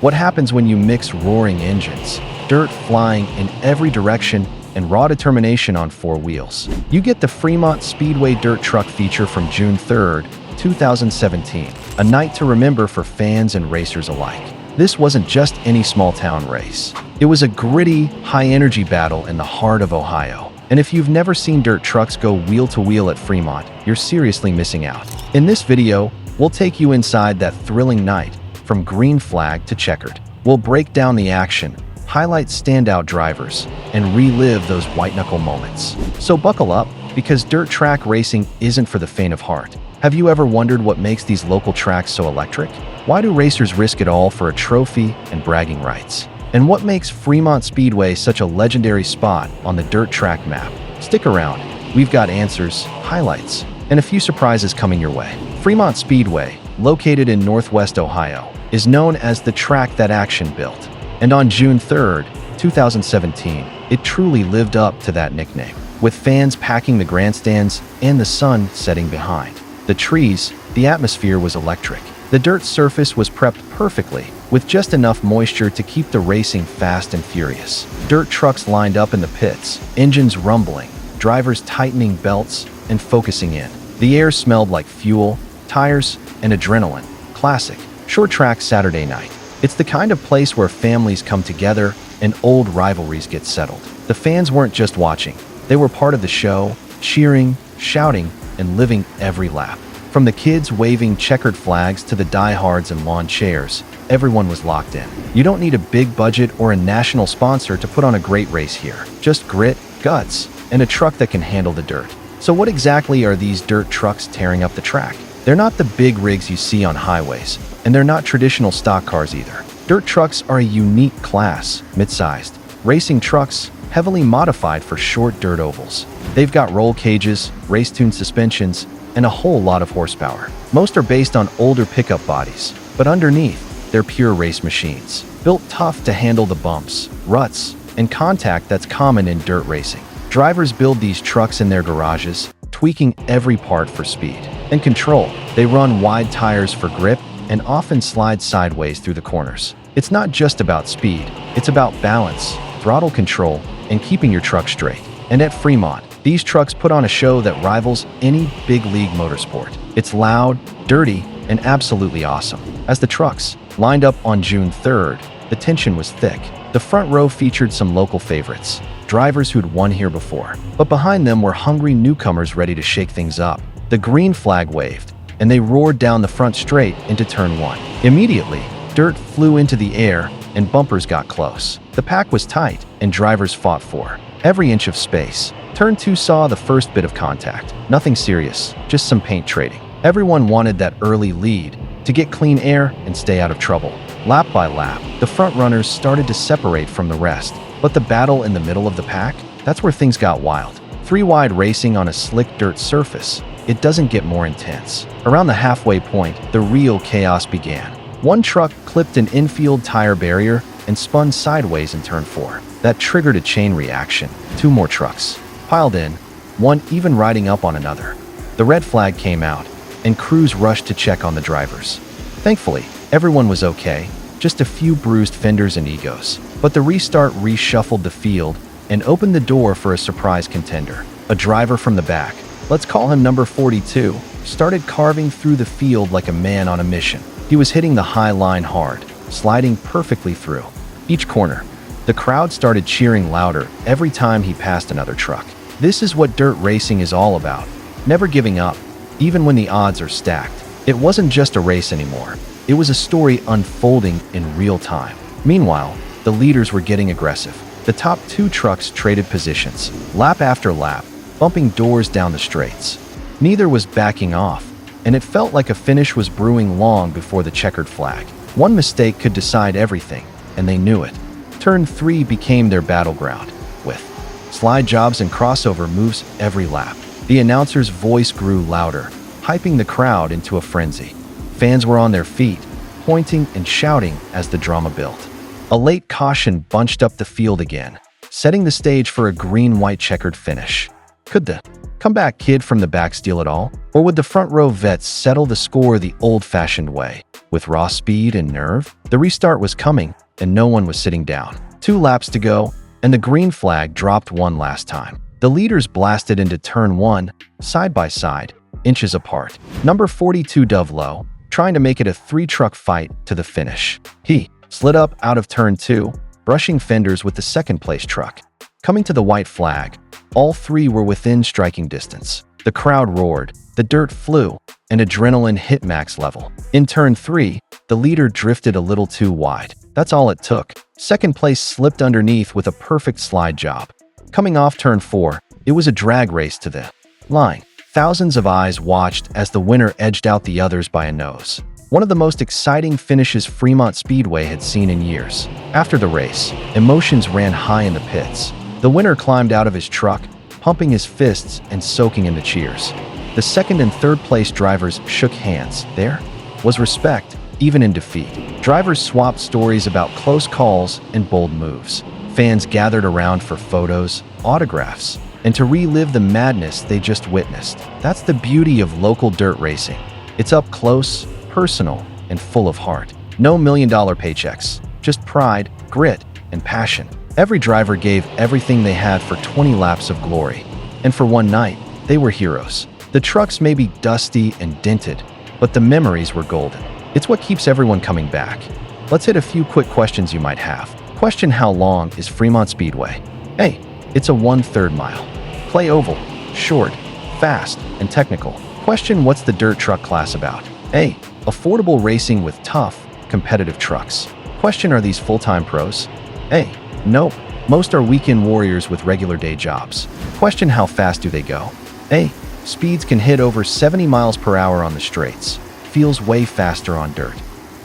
What happens when you mix roaring engines, dirt flying in every direction, and raw determination on four wheels? You get the Fremont Speedway dirt truck feature from June 3rd, 2017, a night to remember for fans and racers alike. This wasn't just any small-town race. It was a gritty, high-energy battle in the heart of Ohio. And if you've never seen dirt trucks go wheel-to-wheel at Fremont, you're seriously missing out. In this video, we'll take you inside that thrilling night, from green flag to checkered. We'll break down the action, highlight standout drivers, and relive those white-knuckle moments. So buckle up, because dirt track racing isn't for the faint of heart. Have you ever wondered what makes these local tracks so electric? Why do racers risk it all for a trophy and bragging rights? And what makes Fremont Speedway such a legendary spot on the dirt track map? Stick around, we've got answers, highlights, and a few surprises coming your way. Fremont Speedway, located in Northwest Ohio, is known as the track that action built. And on June 3rd, 2017, it truly lived up to that nickname, with fans packing the grandstands and the sun setting behind. The trees, the atmosphere was electric. The dirt surface was prepped perfectly, with just enough moisture to keep the racing fast and furious. Dirt trucks lined up in the pits, engines rumbling, drivers tightening belts and focusing in. The air smelled like fuel, tires, and adrenaline. Classic, short track Saturday night. It's the kind of place where families come together and old rivalries get settled. The fans weren't just watching. They were part of the show, cheering, shouting, and living every lap. From the kids waving checkered flags to the diehards in lawn chairs, everyone was locked in. You don't need a big budget or a national sponsor to put on a great race here. Just grit, guts, and a truck that can handle the dirt. So what exactly are these dirt trucks tearing up the track? They're not the big rigs you see on highways, and they're not traditional stock cars either. Dirt trucks are a unique class, mid-sized racing trucks, heavily modified for short dirt ovals. They've got roll cages, race-tuned suspensions, and a whole lot of horsepower. Most are based on older pickup bodies, but underneath, they're pure race machines, built tough to handle the bumps, ruts, and contact that's common in dirt racing. Drivers build these trucks in their garages, tweaking every part for speed and control. They run wide tires for grip and often slide sideways through the corners. It's not just about speed, it's about balance, throttle control, and keeping your truck straight. And at Fremont, these trucks put on a show that rivals any big league motorsport. It's loud, dirty, and absolutely awesome. As the trucks lined up on June 3rd, the tension was thick. The front row featured some local favorites, drivers who'd won here before. But behind them were hungry newcomers ready to shake things up. The green flag waved, and they roared down the front straight into turn one. Immediately, dirt flew into the air and bumpers got close. The pack was tight, and drivers fought for every inch of space. Turn 2 saw the first bit of contact. Nothing serious, just some paint trading. Everyone wanted that early lead to get clean air and stay out of trouble. Lap by lap, the front runners started to separate from the rest. But the battle in the middle of the pack, that's where things got wild. Three-wide racing on a slick dirt surface, it doesn't get more intense. Around the halfway point, the real chaos began. One truck clipped an infield tire barrier and spun sideways in turn 4. That triggered a chain reaction. 2 more trucks piled in, one even riding up on another. The red flag came out, and crews rushed to check on the drivers. Thankfully, everyone was okay, just a few bruised fenders and egos. But the restart reshuffled the field and opened the door for a surprise contender. A driver from the back, let's call him number 42, started carving through the field like a man on a mission. He was hitting the high line hard, sliding perfectly through each corner. The crowd started cheering louder every time he passed another truck. This is what dirt racing is all about, never giving up, even when the odds are stacked. It wasn't just a race anymore, it was a story unfolding in real time. Meanwhile, the leaders were getting aggressive. The top 2 trucks traded positions, lap after lap, bumping doors down the straights. Neither was backing off, and it felt like a finish was brewing long before the checkered flag. One mistake could decide everything, and they knew it. Turn 3 became their battleground, with slide jobs and crossover moves every lap. The announcer's voice grew louder, hyping the crowd into a frenzy. Fans were on their feet, pointing and shouting as the drama built. A late caution bunched up the field again, setting the stage for a green-white checkered finish. Could the comeback kid from the back steal it all? Or would the front row vets settle the score the old-fashioned way? With raw speed and nerve, the restart was coming, and no one was sitting down. 2 laps to go, and the green flag dropped one last time. The leaders blasted into turn 1, side by side, inches apart. Number 42 dove low, trying to make it a 3-truck fight to the finish. He slid up out of turn 2, brushing fenders with the second-place truck. Coming to the white flag, all 3 were within striking distance. The crowd roared, the dirt flew, and adrenaline hit max level. In turn 3, the leader drifted a little too wide. That's all it took. Second place slipped underneath with a perfect slide job. Coming off turn 4, it was a drag race to the line. Thousands of eyes watched as the winner edged out the others by a nose. One of the most exciting finishes Fremont Speedway had seen in years. After the race, emotions ran high in the pits. The winner climbed out of his truck, pumping his fists and soaking in the cheers. The second and third place drivers shook hands. There was respect, even in defeat. Drivers swapped stories about close calls and bold moves. Fans gathered around for photos, autographs, and to relive the madness they just witnessed. That's the beauty of local dirt racing. It's up close, personal, and full of heart. No million-dollar paychecks, just pride, grit, and passion. Every driver gave everything they had for 20 laps of glory. And for one night, they were heroes. The trucks may be dusty and dented, but the memories were golden. It's what keeps everyone coming back. Let's hit a few quick questions you might have. Question: how long is Fremont Speedway? A. It's a 1/3 mile. Play oval, short, fast, and technical. Question: what's the dirt truck class about? A. Affordable racing with tough, competitive trucks. Question: are these full-time pros? A. Nope. Most are weekend warriors with regular day jobs. Question: how fast do they go? A. Speeds can hit over 70 miles per hour on the straights. Feels way faster on dirt.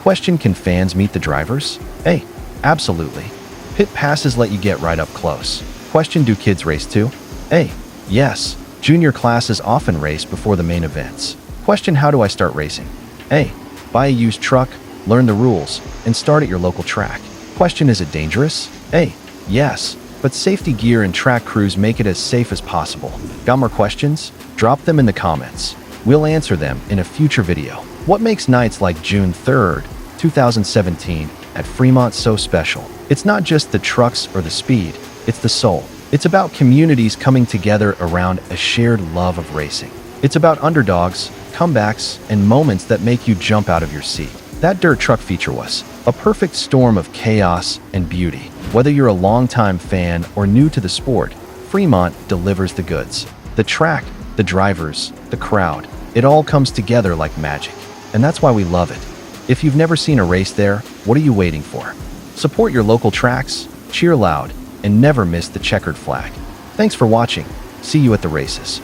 Question: can fans meet the drivers? A. Absolutely. Pit passes let you get right up close. Question: do kids race too? A. Yes. Junior classes often race before the main events. Question: how do I start racing? A. Buy a used truck, learn the rules, and start at your local track. Question: is it dangerous? A. Yes, but safety gear and track crews make it as safe as possible. Got more questions? Drop them in the comments. We'll answer them in a future video. What makes nights like June 3rd, 2017 at Fremont so special? It's not just the trucks or the speed, it's the soul. It's about communities coming together around a shared love of racing. It's about underdogs, comebacks, and moments that make you jump out of your seat. That dirt truck feature was a perfect storm of chaos and beauty. Whether you're a longtime fan or new to the sport, Fremont delivers the goods. The track, the drivers, the crowd, it all comes together like magic. And that's why we love it. If you've never seen a race there, what are you waiting for? Support your local tracks, cheer loud, and never miss the checkered flag. Thanks for watching. See you at the races.